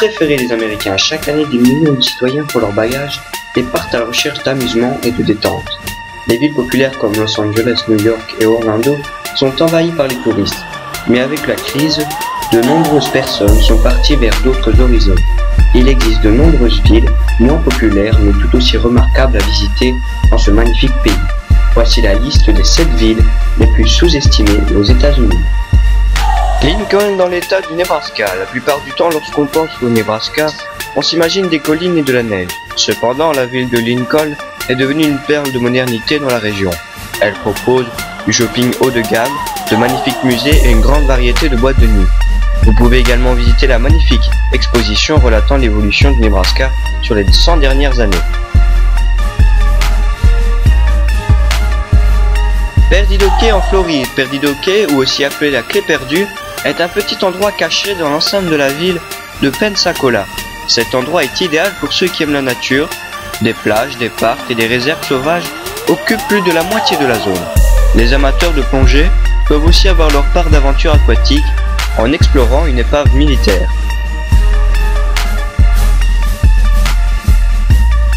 préférée des Américains. Chaque année, des millions de citoyens font leur bagage et partent à la recherche d'amusement et de détente. Les villes populaires comme Los Angeles, New York et Orlando sont envahies par les touristes. Mais avec la crise, de nombreuses personnes sont parties vers d'autres horizons. Il existe de nombreuses villes, moins populaires mais tout aussi remarquables à visiter dans ce magnifique pays. Voici la liste des 7 villes les plus sous-estimées aux États-Unis. Lincoln dans l'état du Nebraska. La plupart du temps, lorsqu'on pense au Nebraska, on s'imagine des collines et de la neige. Cependant, la ville de Lincoln est devenue une perle de modernité dans la région. Elle propose du shopping haut de gamme, de magnifiques musées et une grande variété de boîtes de nuit. Vous pouvez également visiter la magnifique exposition relatant l'évolution du Nebraska sur les 100 dernières années. Perdido Key en Floride. Perdido Key, ou aussi appelé la Clé perdue, est un petit endroit caché dans l'enceinte de la ville de Pensacola. Cet endroit est idéal pour ceux qui aiment la nature. Des plages, des parcs et des réserves sauvages occupent plus de la moitié de la zone. Les amateurs de plongée peuvent aussi avoir leur part d'aventure aquatique en explorant une épave militaire.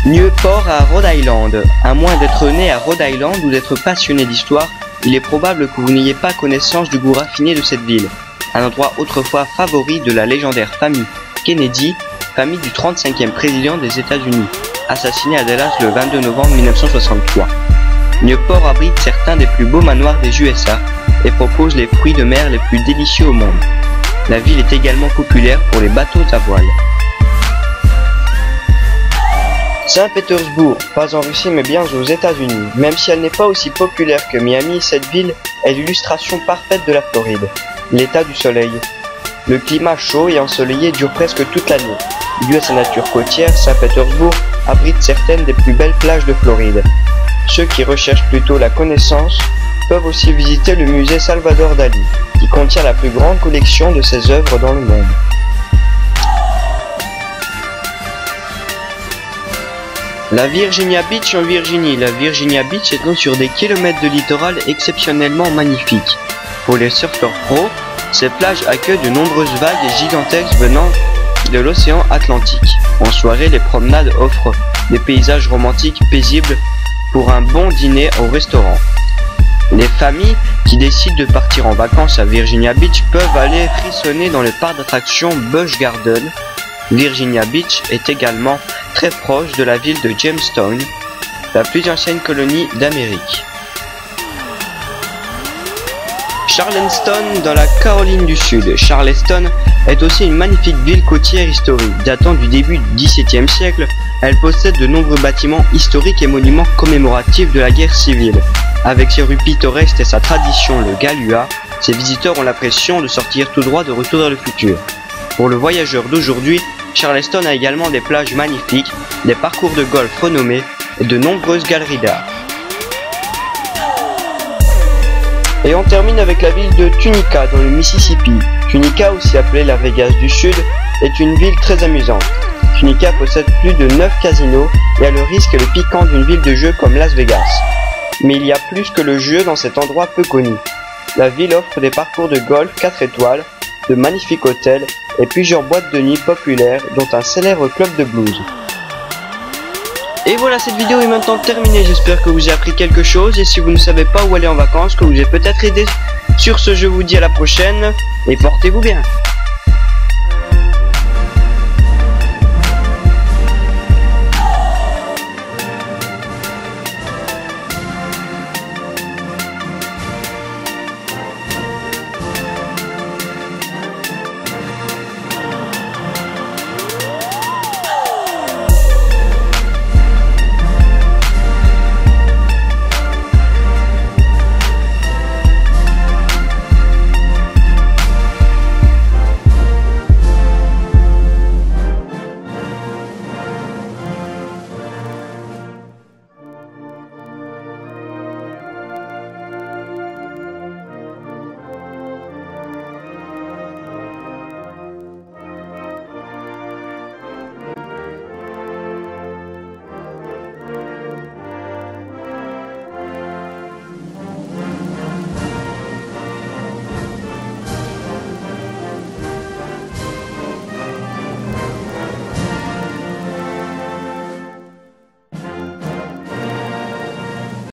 Newport à Rhode Island. À moins d'être né à Rhode Island ou d'être passionné d'histoire, il est probable que vous n'ayez pas connaissance du goût raffiné de cette ville. Un endroit autrefois favori de la légendaire famille Kennedy, famille du 35e président des États-Unis, assassiné à Dallas le 22 novembre 1963. Newport abrite certains des plus beaux manoirs des USA et propose les fruits de mer les plus délicieux au monde. La ville est également populaire pour les bateaux à voile. Saint-Pétersbourg, pas en Russie mais bien aux États-Unis. Même si elle n'est pas aussi populaire que Miami, cette ville est l'illustration parfaite de la Floride, l'état du soleil. Le climat chaud et ensoleillé dure presque toute l'année. Dû à sa nature côtière, Saint-Pétersbourg abrite certaines des plus belles plages de Floride. Ceux qui recherchent plutôt la connaissance peuvent aussi visiter le musée Salvador Dali, qui contient la plus grande collection de ses œuvres dans le monde. La Virginia Beach en Virginie. La Virginia Beach étend sur des kilomètres de littoral exceptionnellement magnifiques. Pour les surfeurs pros, ces plages accueillent de nombreuses vagues gigantesques venant de l'océan Atlantique. En soirée, les promenades offrent des paysages romantiques paisibles pour un bon dîner au restaurant. Les familles qui décident de partir en vacances à Virginia Beach peuvent aller frissonner dans le parc d'attractions Busch Garden. Virginia Beach est également très proche de la ville de Jamestown, la plus ancienne colonie d'Amérique. Charleston dans la Caroline du Sud. Charleston est aussi une magnifique ville côtière historique. Datant du début du XVIIe siècle, elle possède de nombreux bâtiments historiques et monuments commémoratifs de la guerre civile. Avec ses rues pittoresques et sa tradition, le Galua, ses visiteurs ont l'impression de sortir tout droit de Retour vers le futur. Pour le voyageur d'aujourd'hui, Charleston a également des plages magnifiques, des parcours de golf renommés et de nombreuses galeries d'art. Et on termine avec la ville de Tunica dans le Mississippi. Tunica, aussi appelée la Vegas du Sud, est une ville très amusante. Tunica possède plus de 9 casinos et a le risque et le piquant d'une ville de jeu comme Las Vegas. Mais il y a plus que le jeu dans cet endroit peu connu. La ville offre des parcours de golf 4 étoiles, de magnifiques hôtels et plusieurs boîtes de nuit populaires dont un célèbre club de blues. Et voilà, cette vidéo est maintenant terminée. J'espère que vous avez appris quelque chose et si vous ne savez pas où aller en vacances, que vous avez peut-être aidé. Sur ce, je vous dis à la prochaine et portez-vous bien.